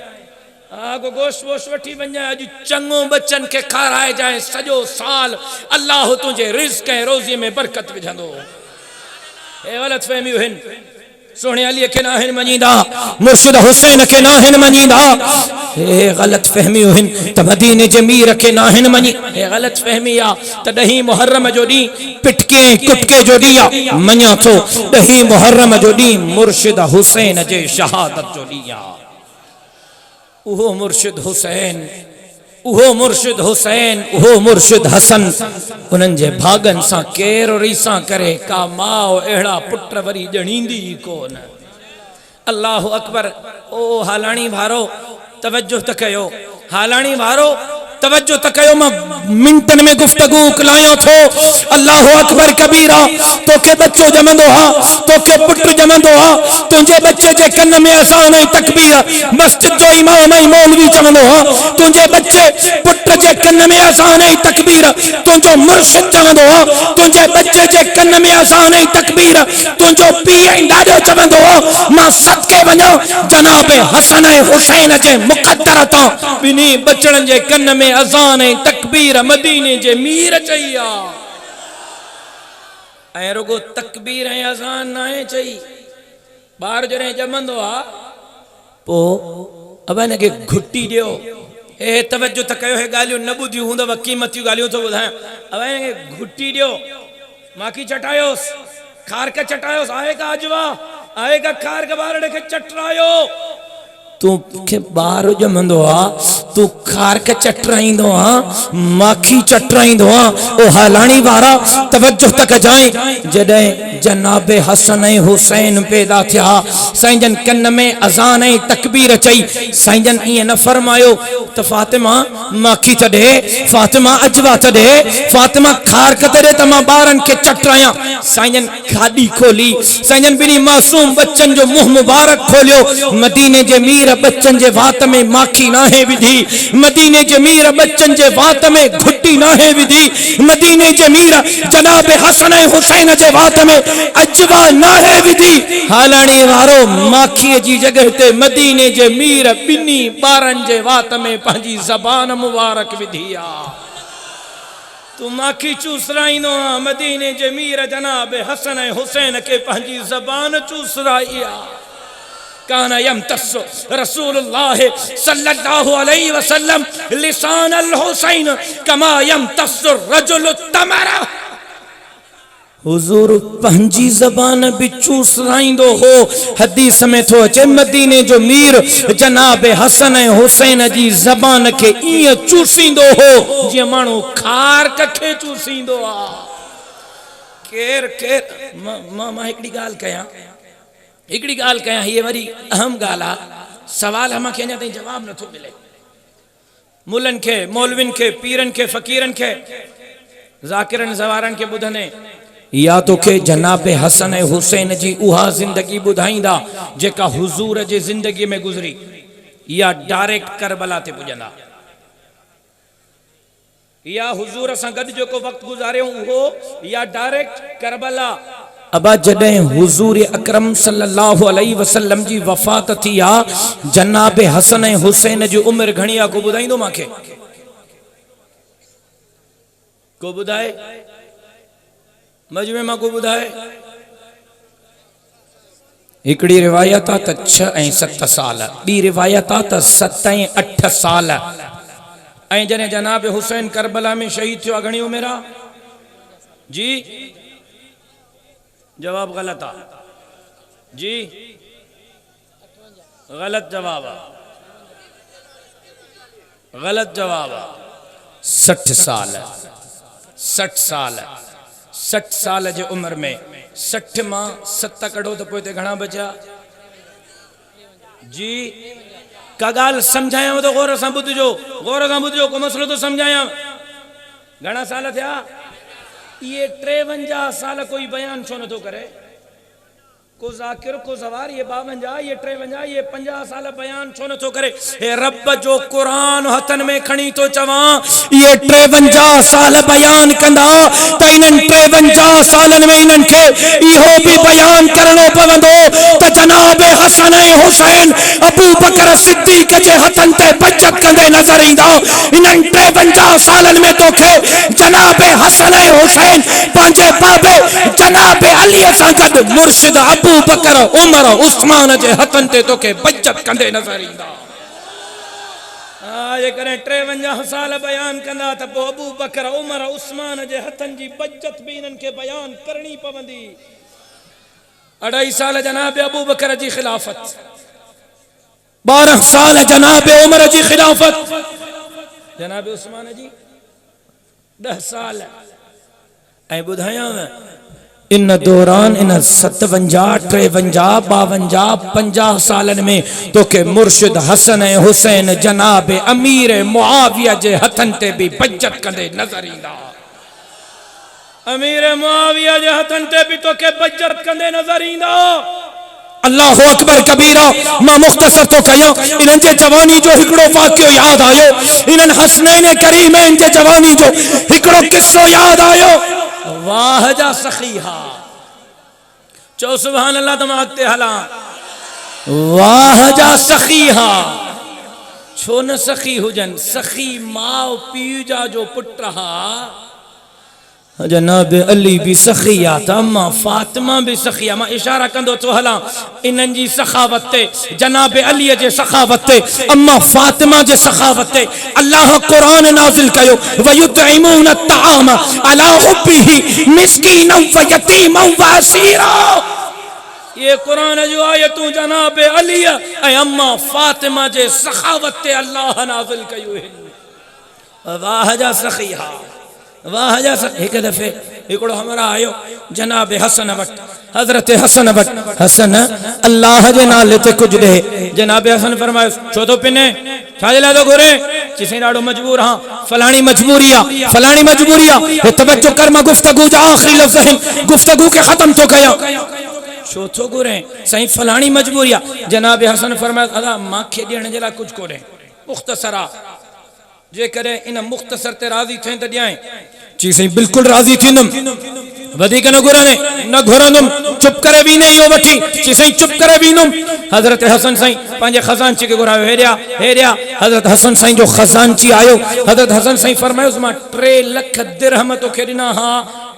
को गोश्त वोश्त वठी वञाए अॼु चङो बच्चनि खे खाराए जाए सॼो साल अल्लाह तुंहिंजे रिज़्क़ ऐं रोज़ीअ में बरकत विझंदो हे ग़लत फहमियूं आहिनि सोने अली के नाहिन मनीदा मुर्शिद हुसैन के नाहिन मनीदा हे गलत फहमियूं हिन त मदीने जे मीर के नाहिन मनी हे गलत फहमी आ त 10 मुहर्रम जो डी पिटके कुटके जो डी आ मन्या थो 10 मुहर्रम जो डी मुर्शिद हुसैन जे शहादत जो डी आ उहो मुर्शिद हुसैन उहो मुर्शिद हुसैन उहो मुर्शिद हसन उन्हनि जे भागनि सां केरु रीसा करे का माउ अहिड़ा पुट वरी ॼणींदी कोन अल्लाह अकबर ओ हालाणी भारो तवज्जो त कयो हालाणी भारो तवज्जो त कयो मां मिंटनि में गुफ्तगू कलायो थो अल्लाह अकबर कबीरा तोखे बच्चो जमंदो हा तोखे पुट जमंदो हा तुंहिंजे बच्चे जे कन में अज़ान ऐं तकबीर मस्जिद जो इमाम ऐं मौलवी चवंदो हा तुंहिंजे बच्चे पुट जे कन में अज़ान ऐं तकबीर तुंहिंजो मुर्शिद चवंदो हा तुंहिंजे बच्चे जे कन में अज़ान ऐं तकबीर तुंहिंजो पीउ ऐं ॾाॾो चवंदो हा मां सदके वञा जनाब हसन ऐं हुसैन जे मुक़द्दर तां ॿिन्ही बचड़नि जे कन में अज़ान ऐं तकबीर मदीने जे मीर चई आ ऐं रुगो तकबीर ऐं अज़ान नाहे चई ॿार जॾहिं ॼमंदो आ पो अब हिनखे घुटी ॾियो हे तवज्जो त कयो हे ॻाल्हियूं न ॿुधियूं हूंदव क़ीमतियूं ॻाल्हियूं थो ॿुधायां अब हिनखे घुटी ॾियो माखी चटायोसि खारक चटायोसि आहे का अजवा आहे का खारक ॿार खे चटरायो तूंखे ॿार ॼमंदो आ तू खारक चटराईंदो आ माखी चटराईंदो आ ओ हालाणी वारा तवज्जो त कजाएं जॾहिं जनाब हसन ऐं हुसैन पैदा थिया साईं जन कन में अज़ान ऐं तकबीर चई साईं जन ईअं न फरमायो त फातिमा माखी त ॾे फातिमा अजवा त ॾे फातिमा खारक त ॾे त मां ॿारनि खे चटरायां साईं जन खाॾी खोली साईं जन ॿिन्ही मासूम बच्चनि जो मुंहुं मुबारक खोलियो मदीने जे मीर बच्चन जे वात में माखी नाहे विधी मदीने जे मीर बच्चन जे वात में घुटी नाहे विधी मदीने जे मीर जनाब हसन ऐं हुसैन जे वात में अजवा नाहे विधी हालाणी वारो माखी जी जगह ते मदीने जे मीर ॿिन्ही ॿारनि जे वात में पंहिंजी ज़बान मुबारक विधी आ तू माखी चूसराईंदो आ मदीने जे मीर जनाब हसन ऐं हुसैन के पंहिंजी ज़बान चूसराई आ काना यमतस रसूलुल्लाह सल्लल्लाहु अलैहि वसल्लम लिसान अल हुसैन कमा यमतस रजुल तमरा हुजूर पंहिंजी ज़बान भी चूसराईंदो हो हदीस में थो अचे मदीने जो मीर जनाब हसन ऐं हुसैन जी ज़बान के ईअं चूसींदो हो जीअं माण्हू खारक खे चूसींदो आ केर केर मां हिकिड़ी ॻाल्हि कयां ये वरी अहम ॻाल्हि आहे सवाल मूंखे अञा ताईं जवाब नथो मिले मुल्लनि खे मौलविन खे पीरनि खे फ़कीरनि खे ज़ाकिरनि ज़वारनि खे ॿुधंदे या तोखे जनाब हसन ऐं हुसैन जी उहा ज़िंदगी ॿुधाईंदा जेका हुज़ूर जे ज़िंदगी में गुज़री, या डायरेक्ट करबला ते पुॼंदा, या हुज़ूर सां गॾु जेको वक़्तु गुज़ारियो उहो, या डायरेक्ट करबला। अबा जॾहिं हुज़ूर अकरम सल्लल्लाहु अलैहि वसल्लम जी वफ़ात थी आहे, जनाब हसन ऐं हुसैन जी उमिरि घणी आहे, को ॿुधाईंदो मूंखे? को ॿुधाए? मजमे मां को ॿुधाए? हिकिड़ी रिवायत आहे त 6 ऐं 7 साल, ॿी रिवायत आहे त 7 ऐं 8 साल। ऐं जॾहिं जनाब हुसैन करबला में शहीद थियो आहे, घणी उमिरि आहे? जी जवाब ग़लत आहे, जी ग़लत जवाब आहे, ग़लत जवाब आहे। 60 साल, 60 साल, 60 साल जी उम्र में 60 मां 7 कढो त पोइ ते घणा बचा? जी का ॻाल्हि सम्झायांव तो गौर सां ॿुधिजो, गौर सां ॿुधिजो, को मसलो तो सम्झायां। घणा साल थिया? ये 53 साल कोई बयान छो नथो करे? को ज़ाकिर, को ज़वार, ये 52, ये 53, ये 50 साल बयान छो नथो करे? हे रब जो कुरान हथन में खणी तो चवां, ये 53 साल बयान कंदा त इन्हनि 53 सालन में इन्हनि खे इहो भी बयान करणो पवंदो त जनाब हसन ऐं हुसैन अबू बकर सिद्दीक जे हथन ते बचत कंदे नज़र ईंदा। इन्हनि 53 सालन में तोखे जनाब हसन ऐं हुसैन पंहिंजे बाबे जनाब अली सां गॾु मुर्शिद अबू बकर, उमर, उस्मान जे हथन ते तोखे बचत कंदे नज़र ईंदा। जे कॾहिं 53 साल बयान कंदा त पोइ अबू बकर, उमर, उस्मान जे हथन जी बचत भी इन्हनि खे बयान करणी पवंदी। 2.5 साल जनाब अबू बकर जी खिलाफत, 12 साल जनाब उमर जी खिलाफत, जनाब उस्मान जी 10 साल। ऐं ॿुधायांव इन दौरान इन 57, 53, 52, 50 सालन में तोखे मुर्शिद हसन ऐं हुसैन जनाब अमीर मुआविया जे हथन ते भी बचत कंदे नज़र ईंदा। अमीर मुआविया जे हथन ते भी तोखे बचत कंदे नज़र ईंदा। अल्लाह अकबर कबीरा। मां मुख्तसर तो कयो, इन्हनि जे जवानी जो हिकिड़ो वाक़ियो याद आयो, इन्हनि हसनैन करीमैन जे जवानी जो हिकिड़ो किस्सो याद आयो। वाह जा सखी हा, चो सुभान अल्लाह। तुम अॻिते हलां। वाह जा सखी हा, छो न सखी हुजन? सखी माउ पीउ जा जो पुट हा। जनाब अली भी सखी आ, अम्मा फातिमा भी सखी आ। मां इशारा कंदो तो हलां इन्हनि जी सखावत ते, जनाब अली जे सखावत ते, अम्मा फातिमा जे सखावत ते अल्लाह कुरान नाज़िल कयो, वयुतइमून अत्ताम अला हुब्बिही मिस्कीनन व यतीमन व असीरा। ये कुरान जो आयतूं जनाब अली ऐं अम्मा फातिमा जे सखावत ते अल्लाह नाज़िल कयो आहिनि। वाह जा सखी हा, वाह जा सखी। हिकु दफ़े हिकिड़ो हमरा आयो जनाब हसन वटि, हज़रत हसन वटि। हसन अल्लाह जे नाले ते कुझु ॾे। जनाब हसन फरमायो, छो तो पिने? छाजे लाइ थो घुरे? चईं ॾाढो मजबूर हां, फलाणी मजबूरी आहे, फलाणी मजबूरी आहे। हे तवज्जो कर, मां गुफ्तगू जा आख़िरी लफ़्ज़ आहिनि, गुफ्तगू खे ख़त्म थो कयां। छो थो घुरे? साईं फलाणी मजबूरी आहे। जनाब हसन फरमायो, अदा मांखे ॾियण जे लाइ कुझु कोन्हे, मुख़्तसर आहे। जेकॾहिं इन मुख़्तसर ते राज़ी थिए त ॾियां। चई साईं बिल्कुलु राज़ी थींदुमि, वधीक न घुरंदे, न घुरंदुमि, चुप करे भी नहीं इहो वठी। चई साईं चुप करे बींदुमि। हज़रत हसन साईं पंहिंजे खज़ानची खे घुरायो, हेरिया हेरिया। हज़रत हसन साईं जो खज़ानची आयो। हज़रत हसन साईं फरमायोसि, मां 3 लाख दिरहम तोखे ॾिना हा,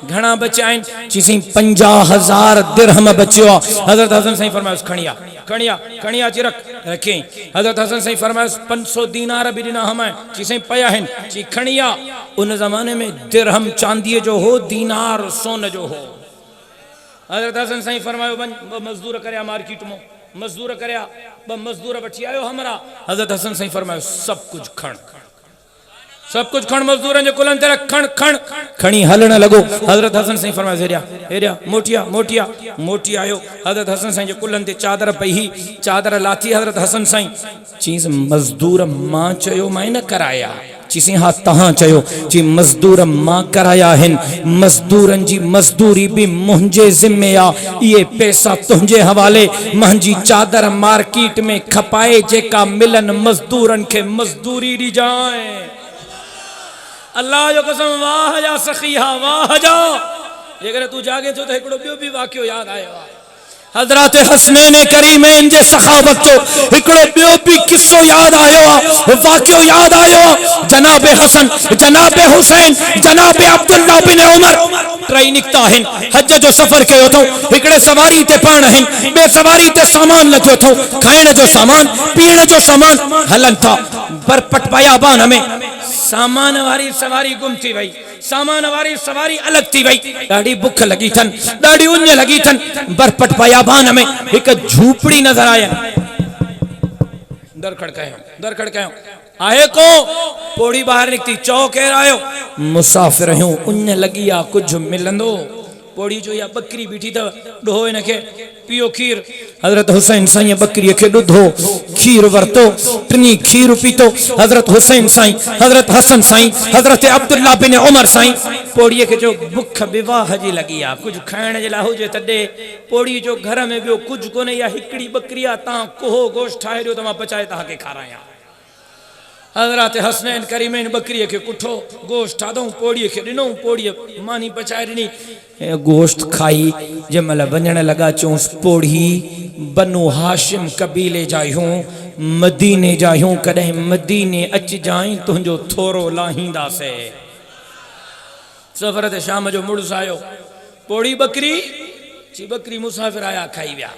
घणा बचिया आहिनि? चई साईं 50,000 दिरहम बचियो आहे। हज़रत हसन साईं फरमायोसि, खणी आ, खणी आ, खणी आ, अची रख। रखी। हज़रत हसन साईं फरमायोसि, 500 दीनार भी ॾिना हम। चई साईं पिया आहिनि। चई खणी आ। उन ज़माने में दिरहम चांदीअ जो हो, दीनार सोन जो हो। हज़रत हसन साईं फरमायो, वञ 2 मज़दूर करया मार्केट में, मज़दूर करया, 2 मज़दूर वठी आयो हमरा। हज़रत हसन साईं फरमायो, सब कुछ खण, सब कुछ खण, मज़दूरनि जे कुलनि ते रख, खण खण। खणी हलण लॻो। हज़रत हसन साईं फरमायो, हेरिया हेरिया, मोटिया मोटिया। मोटी आयो। हज़रत हसन साईं जे कुलनि ते चादर पई ही, चादर लाथी। हज़रत हसन साईं चईंसि, मज़दूर मां चयो मां न कराया। चीसी हाँ तहां चयो जी मजदूर मां कराया हिन, मजदूरन जी मजदूरी भी मुंहिंजे ज़िम्मे आ, ये पैसा तुंहिंजे हवाले, मुंहिंजी चादर मार्केट में खपाए जेका मिलन मजदूरन के मजदूरी दी जाए। अल्लाह जो कसम वाह जा सखिया वाह जा। जेकर तू जागे तो हिकिड़ो ॿियो बि वाक़ियो याद आयो आहे। हज़रत हसनैन करीमैन जे सखावत जो हिकिड़ो ॿियो बि किस्सो याद आयो आहे, वाक़ियो याद आयो आहे। जनाब हसन, जनाब हुसैन, जनाब अब्दुल्ला बिन उमर टई निकता आहिनि, हज जो सफ़र कयो अथऊं। हिकिड़े सवारी ते पाण आहिनि, ॿिए सवारी ते सामान लथो अथऊं, खाइण जो सामान, पीअण जो सामान, हलन था। बरपट बयाबान में सामान वारी सवारी गुम थी वई, सामान वारी सवारी अलग थी वई। ॾाढी बुख लगी थन, ॾाढी उञ लगी थन। बरपट बयाबान में एक झूपड़ी नजर आया। दर खड़कायो आए को पोड़ी बाहर निकती, चौ केर आयो? मुसाफिर हूं, उञ लगी आ, कुछ मिलंदो? पोड़ी जो या बकरी बीठी थव, ॾोहो इनखे पियो खीर। हजरत हुसैन साईं बकरी के ॾुधो खीर वरतो, टिनी खीर पीतो। हजरत हुसैन साईं, हजरत हसन साईं, हजरत अब्दुल्ला बिन उमर साईं पोड़ीअ के जो बुख विवाह जी लगी आ, कुछ खाइण जे लाइ हुजे तॾे। पोड़ी जो घर में ॿियो कुछ कोने, या हिकिड़ी बकरी आ, तव्हां कोहो गोश्त ठाहे ॾियो त मां पचाए तव्हांखे खारायां। हज़रत हसनैन करीमैन बकरीअ खे कुठो गोश्त ठाधऊं, पोड़ीअ खे ॾिनऊं, पोड़ीअ मानी पचाए ॾिनी। गोश्त खाई जंहिंमहिल वञण लॻा, चऊंसि पोड़ी बनु हाशिम कबीले जा आहियूं, मदीने जा आहियूं, कॾहिं मदीने अचिजांइ तुंहिंजो थोरो लाहींदासीं। सफ़र ते शाम जो मुड़ुस आयो, पोड़ी बकरी जी, बकरी मुसाफ़िर आया खाई विया।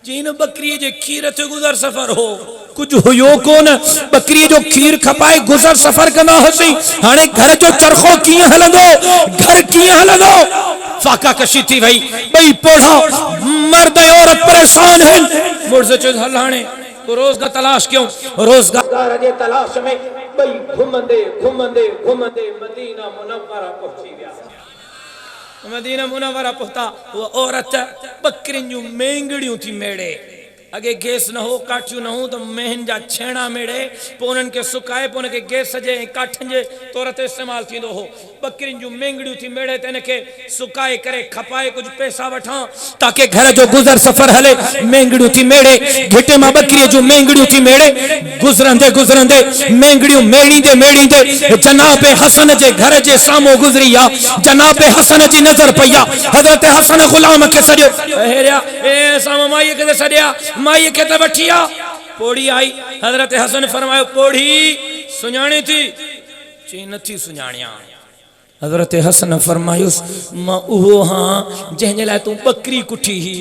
जिन बकरी जे खीर ते गुज़र सफ़र हो, कुछ हुयो कोन, बकरी जो खीर खपाए गुज़र सफ़र कंदा हुसीं। हाणे घर जो चरखो कीअं हलंदो, घर कीअं हलंदो? फाका कशी थी वई, ॿई पोढ़ा मर्द ऐं औरत परेशान आहिनि। मुड़ुस चयो हल हाणे रोज़गार तलाश कयूं। रोज़गार जे तलाश में ॿई घुमंदे घुमंदे घुमंदे मदीना मुनव्वरा पहुची विया। मदीना मुनव्वरा पहुता। वो औरत बकरिन जूं मेंगड़ियों थी मेड़े। अगे गैस न हो, काठियूं न हो, तो मेहन जा छेड़ा मेड़े, पोइ उन्हनि खे सुकाए, पोइ उनखे गैस जे काठनि जे तौर ते इस्तेमालु थींदो हो। बकरिन जूं मेंगड़ियूं थी मेड़े, त इनखे सुकाए करे खपाए कुछ पैसा वठां ताकि घर जो गुज़र सफ़र हले। मेंगड़ियूं थी मेड़े, घिटे मां बकरीअ जूं मेंगड़ियूं थी मेड़े। गुज़रंदे गुज़रंदे मेंगड़ियूं मेड़ींदे मेड़ींदे जनाब हसन जे घर जे साम्हूं गुज़री आ। जनाब हसन जी नज़र पई आ। हज़रत हसन गुलाम खे सॾियो, हेरिया ए साम्हूं माईअ खे सॾिया, माई के त वठी आ। पोड़ी आई, हजरत हसन फरमायो पोड़ी सुञाणी थी? चई नथी सुञाणिया। हजरत हसन फरमायुस मां उहो हां जंहिंजे लाइ तूं बकरी कुठी ही।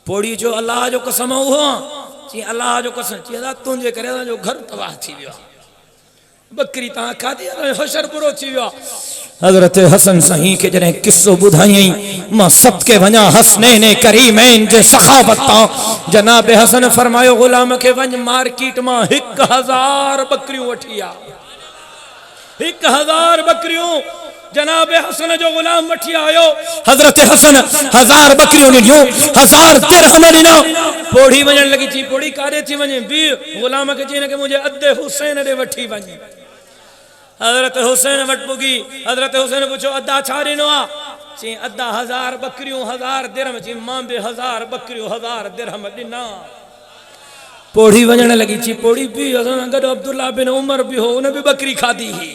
पोड़ी जो अल्लाह जो कसम उहो हां? चई अल्लाह जो कसम। चई अदा तुंहिंजे करे असांजो घर तबाह थी वियो, बकरी तव्हां खाधी, हशर पूरो थी वियो। हजरत हसन साईं के जॾहिं किस्सो ॿुधायई, मां सदके वञा हसनैन करीमैन जे सखावत तां। जनाब हसन फरमायो गुलाम के वञ मार्केट मां 1000 बकरियूं वठी आ। 1000 बकरियूं जनाब हसन जो गुलाम वठी आयो। हजरत हसन 1000 बकरियूं ॾिनियूं, 1000 दिरहम ॾिना। पोड़ी वञण लगी। चई पोड़ी काॾे थी वञे? बी गुलाम के चई न के मुंहिंजे अधे हुसैन ॾे वठी वञे। हजरत हुसैन वट पुगी। हजरत हुसैन पुछो अदा छा ॾिनो आ? चई अदा 1000 बकरियूं, 1000 दिरहम। चई मां बि 1000 बकरियूं, 1000 दिरहम ॾिना। पोड़ी वञण लगी। चई पोड़ी बि असां गॾु अब्दुल्ला बिन उमर बि हो, उन बि बकरी खाधी ही।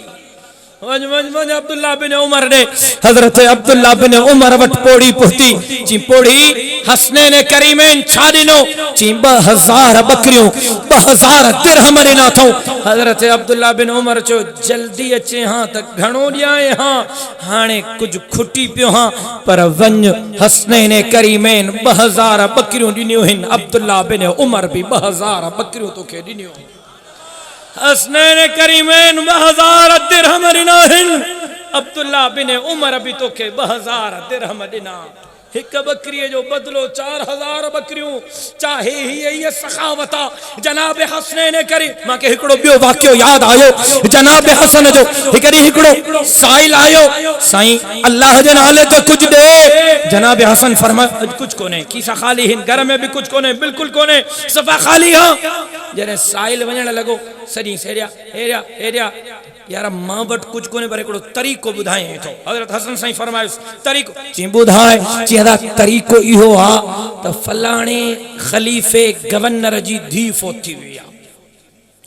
वञ वञ वञ अब्दुल्ला बिन उमर ॾे। हजरत अब्दुल्ला बिन उमर वट पोड़ी पहुती। चई पोड़ी हसनैन करीमैन छा ॾिनो? चई 2000 बकरियूं, 2000 दिरहम ॾिना अथऊं। हजरत अब्दुल्ला बिन उमर चयो जल्दी अचे हां त घणो ॾियां हां, हाणे कुछ खुटी पियो हां, पर वञ हसनैन करीमैन 2000 बकरियूं ॾिनियूं आहिनि। अब्दुल्ला बिन उमर बि 2000 बकरियूं तोखे ॾिनियूं। हसनैन करीमैन 2000 दिरहम ॾिना आहिनि। अब्दुल्ला बिन उमर बि तोखे 2000 दिरहम ॾिना। एक बकरी जो बदलो 4000 बकरियों चाहे ही ये सखावता जनाब हसनैन करी मां के हिकड़ो बियो वाक्यो याद आयो जनाब हसन जो हिकड़ी हिकड़ो साइल आयो साईं अल्लाह जे नाले ते कुछ दे जनाब हसन फरमाया कुछ कोने कीसा खाली हिन घर में भी कुछ कोने बिल्कुल कोने सफा खाली हां जने साइल वणन लगो सदी सेरिया एरिया एरिया यार मां वट कुछ कोने पर एकड़ो तरीको बुधाए तो हजरत हसन साईं फरमायो तरीको ची बुधाए चेदा तरीको इहो आ त फलाणे खलीफे गवर्नर जी धी फोती हुई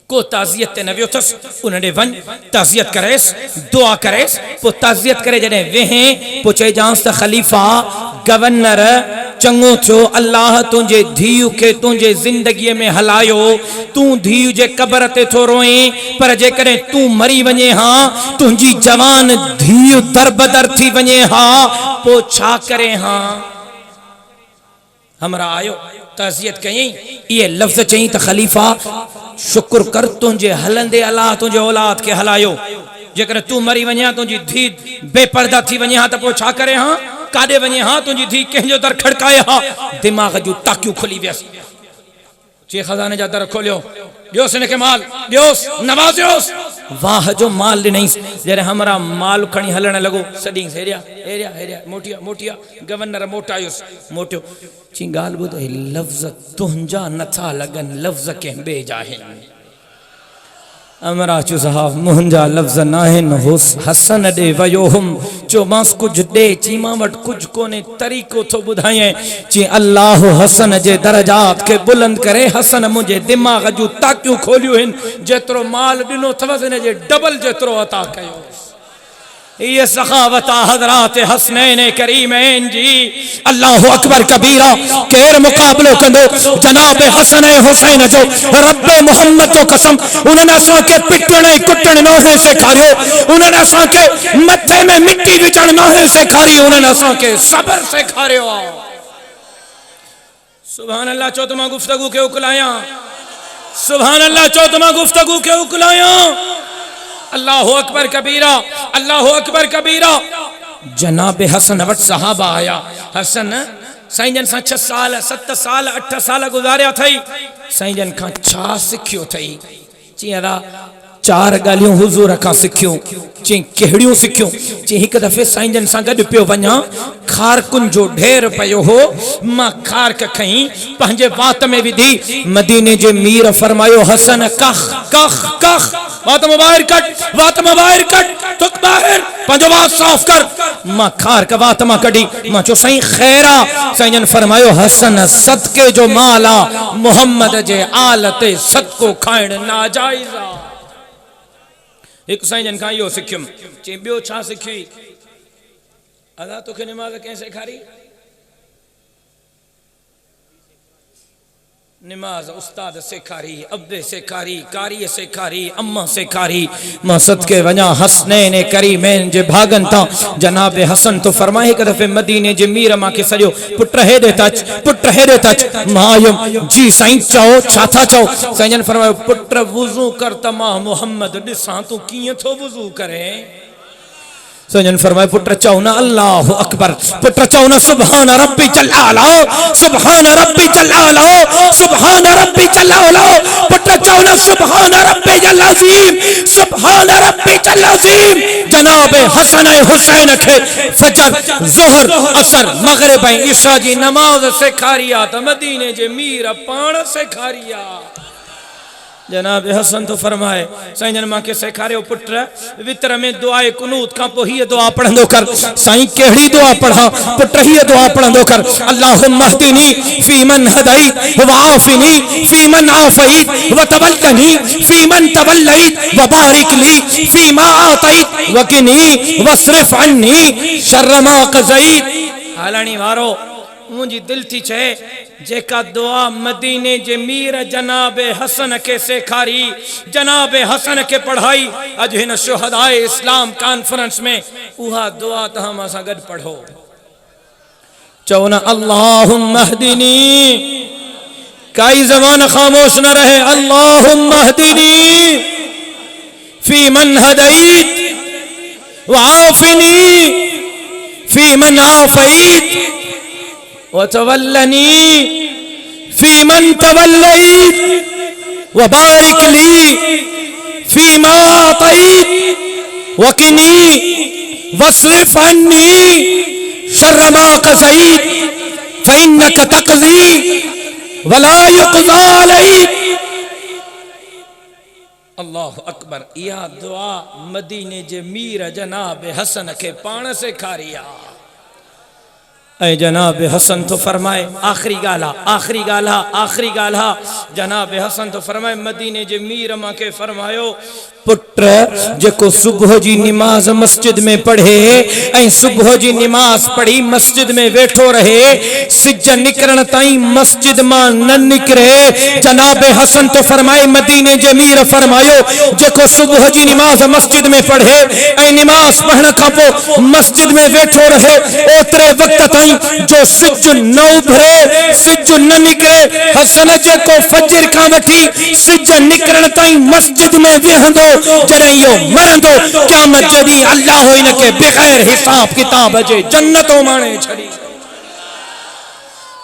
को ताजियत न वियो थस उन्हें वन ताजियत करेस दुआ करेस पो ताजियत करे जने वेहे पो चे जांस त खलीफा गवर्नर चंगो थो अल्लाह तुझे धीउ के तुझे जिंदगी में हलायो तू धीउ जे कब्र ते थो रोए पर जे करे तू मरी वने हां तुझी जवान धीउ दरबदर थी वने हां पो छा करे हां हमरा आयो ताजियत कई ये लफ्ज चई त खलीफा शुक्र कर तुझे हलंदे अल्लाह तुझे औलाद के हलायो जेकर तू मरी वने तुझी धी बेपर्दा थी वने हां त पो छा करे हां काडे वने हां तुझी धी कंहिंजो दर खड़काए हां दिमाग जो टाकियूं खुली वियस चे खजाने जा दर खोलियो दियोस ने के माल दियोस नवाजियोस वाह जो माल नहीं जरे हमरा माल खणी हलण लगो सदी एरिया एरिया एरिया मोटिया मोटिया गवर्नर मोटायोस मोटियो ची गाल बुध लफ्ज तुंजा नथा लगन लफ्ज के बेजाहिन अमरा चो साहब मुंजा लफ्ज नाहिन हुस हसन दे वयोहुम जो मास कुछ दे चीमा वट कुछ कोने तरीको तो बुधाए ची अल्लाह हसन जे दरजात के बुलंद करे हसन मुझे दिमाग जो ताकियूं खोलियो हिन जेतरो माल दिनो थवसने जे डबल जेतरो अता कयो ये सखावता हजरात हसनैन करीमैन जी अल्लाह अकबर कबीरा केर मुकाबलो कंदो जनाब हसन हुसैन जो रब मोहम्मद तो कसम उन्होंने असा के पिटण कुटण न है सिखारियो उन्होंने असा के मथे में मिट्टी विचण न है सिखारी उन्होंने असा के सब्र सिखारियो सुभान अल्लाह चौतमा गुफ्तगू के उकलाया सुभान अल्लाह चौतमा गुफ्तगू के उकलाया अल्लाह अकबर कबीरा अल्लाह अकबर कबीरा जनाब हसन वट सहाबा आया हसन साईं जन सा 6 साल 7 साल 8 साल गुजारिया थई साईं जन का छा सिखियो थई चियरा 4 गालियों हुजूर का सिखियो ची केहड़ियों सिखियो ची एक दफे साईं जन सा गड पियो वना खारकुन जो ढेर पयो हो मां खारक खई पंजे वात में विधी मदीने जे मीर फरमायो हसन कख कख कख वात मोबाइल कट तुक बाहर पंजो वात साफ कर मां खार का वात मां कडी मां चो सही खैरा साईं जन फरमायो हसन सदके जो माला मोहम्मद जे आलते सदको खाइण नाजायजा एक साईं जन का यो सिखियम चे बियो छा सिखी अदा तोखे नमाज कैसे खारी नमाज उस्ताद सेखारी अब्बे सेखारी कारी सेखारी अम्मा सेखारी मां सदके वना हसनैन करीमैन जे भागन ता जनाब हसन तो फरमाए एक दफे मदीने जे मीर मां के सजो पुत्र हेदे तच मायम जी साईं चाओ छाथा चाओ साईं जन फरमायो पुत्र वुजू कर त मां मोहम्मद दिसा तू किए थो वुजू करे सजन फरमाए पुत्र चाहो ना अल्लाह अकबर पुत्र चाहो ना सुभान रब्बी जल्लाला सुभान रब्बी जल्लाला सुभान रब्बी जल्लाला पुत्र चाहो ना सुभान रब्बी जल्लाजीम सुभान रब्बी जल्लाजीम जनाब हसन हुसैन के फजर जोहर असर मगरिब ईशा जी नमाज सिखारिया त मदीने जे मीर पाण सिखारिया जनाब हसन तो फरमाए साईं जन मां के सिखारियो पुत्र वितर में दुआए कुनूत का पो ही दुआ पढ़ंदो कर साईं केड़ी दुआ पढ़ा पुत्र ही दुआ पढ़ंदो कर अल्लाहुम्मा हदीनी फी मन हदई व आफिनी फी मन आफई व तवल्लनी फी मन तवल्लईत व बारिक ली फी मा आतईत व किनी वस्रिफ अन्नी शर्र मा क़ज़ईत हालानी वारो मुझी दिल थी छे जेका दुआ मदीने जे मीर जनाब हसन के सेखारी जनाब हसन के पढ़ाई अज हिन शुहदाए इस्लाम कॉन्फ्रेंस में उहा दुआ त हम असा गड पढ़ो चौना अल्लाहुम्मा हदीनी काई ज़बान खामोश न रहे अल्लाहुम्मा हदीनी फी मन हदईत व आफिनी फी मन आफईत वतवल्लनी फीमन तवल्लैत व बारिक ली फीमा अतैत वकिनी वस्रिफ अन्नी शर्र मा क़ज़ैत फ़इन्नक तक़ज़ी वला युक़ज़ा अलैक। अल्लाहु अकबर। यह दुआ मदीने जे मीर जनाब हसन के पाण से खारिया। ऐ जनाब हसन तो फरमाए आखिरी गाला जनाब हसन तो फरमाए मदीने जे मीर मां के फरमायो पुत्र जेको सुबह जी निमाज मस्जिद में पढ़े ऐं सुबह जी निमाज पढ़ी मस्जिद में वेठो रहे सिज निकरण ताईं मस्जिद मां न निकरे। जनाब हसन तो फरमाए मदीने जे मीर फरमायो जेको सुबह जी निमाज मस्जिद में पढ़े ऐं निमाज पढ़ण खां पोइ मस्जिद में वेठो रहे ओतरे वक्त ताईं जो सिज न उभरे सिज न निकरे। हसन जेको फजर खां वठी सिज निकरण ताईं मस्जिद में वेहंदो जॾहिं इहो मरंदो क़यामत जे ॾींहुं अल्लाह इनखे बग़ैर हिसाब किताब जे जन्नतो माणे छॾी।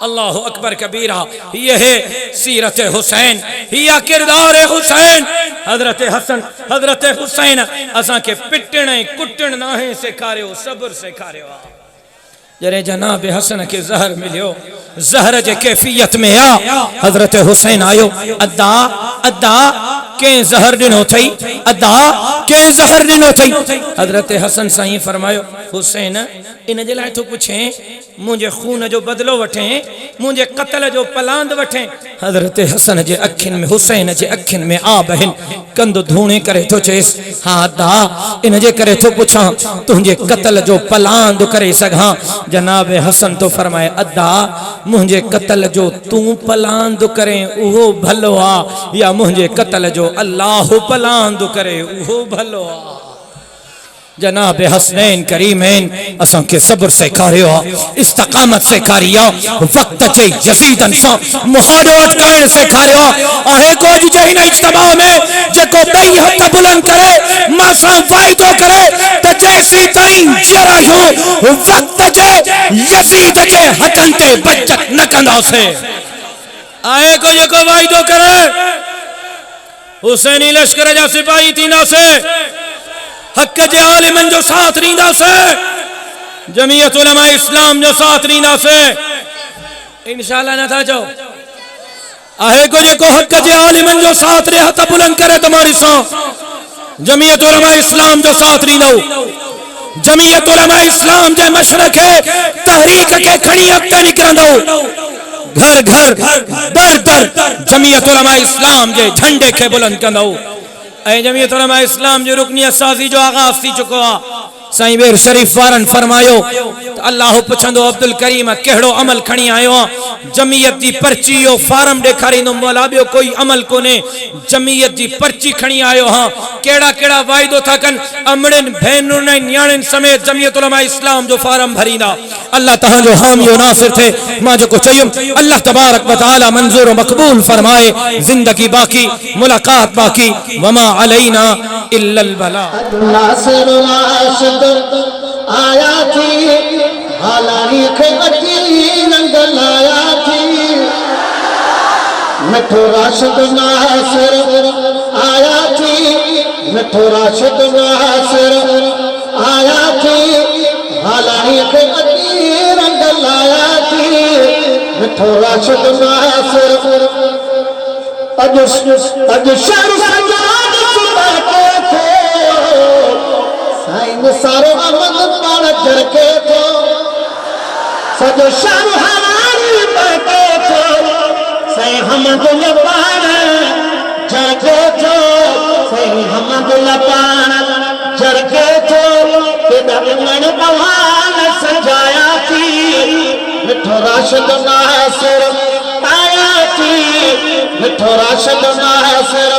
अल्लाह अकबर कबीरा। यह है सीरत हुसैन, यह किरदार हुसैन। हजरत हसन हजरत हुसैन असां के पिटण कुटण नाहे सेखारियो सब्र सेखारियो। जरे जनाब हसन के जहर मिलियो जहर जे कैफियत में आ हजरत हुसैन आयो अदा अदा के जहर दिनो थई अदा के जहर दिनो थई। हजरत हसन साईं फरमायो हुसैन इन जे लाइ तो पुछे मुझे खून जो बदलो वठे मुझे कत्ल जो पलांद वठे। हजरत हसन जे अखिन में हुसैन जे अखिन में आ बहन कंद धूणे करे तो चेस हाँ अदा इन जे करे तो पुछा तुझे कत्ल जो पलांद करे सघां। जनाब हसन तो फरमाए अदा मुझे कत्ल जो तू पलांद करे उहो भलो आ या मुझे कत्ल जो अल्लाह पलांद करे उहो भलो आ। जनाब हसनैन करीमैन असां के सब्र सेखारियो इस्तकामत सेखारियो वक्त जे यजीदन सां मुहारो अटकाइण सेखारियो आहे। कोई जे हिन इज्तिमा में जेको ॿई हथ बुलंद करे मां सां वाइदो करे त जेसी ताईं जियरायूं वक्त जे यजीद जे हथन ते बचत न कंदासीं। आहे को जेको वाइदो करे हुसैनी लश्कर जा सिपाही थींदासीं हक जे आलिमन जो साथ ॾींदासीं जमीयत उलमा इस्लाम जो साथ ॾींदासीं इंशाअल्लाह। न था चओ आहे को जेको हक जे आलिमन जो साथ ॾे हथ बुलंद करे तुम्हारी सां जमीयत उलमा इस्लाम जो साथ ॾींदो। जमीयत उलमा इस्लाम जे मशर खे तहरीक के खणी अॻिते निकिरंदो। घर घर दर दर जमीयत उलमा इस्लाम जे झंडे के बुलंद कंदो। जमीयत उलमा इस्लाम जो रुकनियत साज़ी जो आगाज थी चुको आ। साईं बेर शरीफ वारन फरमायो तो अल्लाह पुछंदो अब्दुल करीम केड़ो अमल खणी आयो आ जमीयत जी पर्ची यो फार्म ॾेखारींदो मौला ॿियो कोई अमल कोने जमीयत जी पर्ची खणी आयो हां केड़ा केड़ा वाइदो था कन अमड़न भेनुन न्याणन समेत जमीयत उलमा इस्लाम जो फार्म भरींदा। अल्लाह तहां जो हामी और नासिर थे मां जो चयुम अल्लाह तबारक व तआला मंजूर मकबूल फरमाए। जिंदगी बाकी मुलाकात बाकी वमा अलैना इल्ला अल बला। आया थी हालानी के अटी रंग लाया थी मिठो राशिद नासिर आया थी मिठो राशिद नासिर आया थी हालानी के अटी रंग लाया थी मिठो राशिद नासिर अज शर सजाद सुबाते थे साईं सारो अमद पाण जरके थो सजो शर हवारी पाते थो साईं हमद पाण जरके थो साईं हमद पाण जरके थो केॾा मन पवान सजाया थी मिठो राशिद नासिर आया थी मिठो राशिद नासिर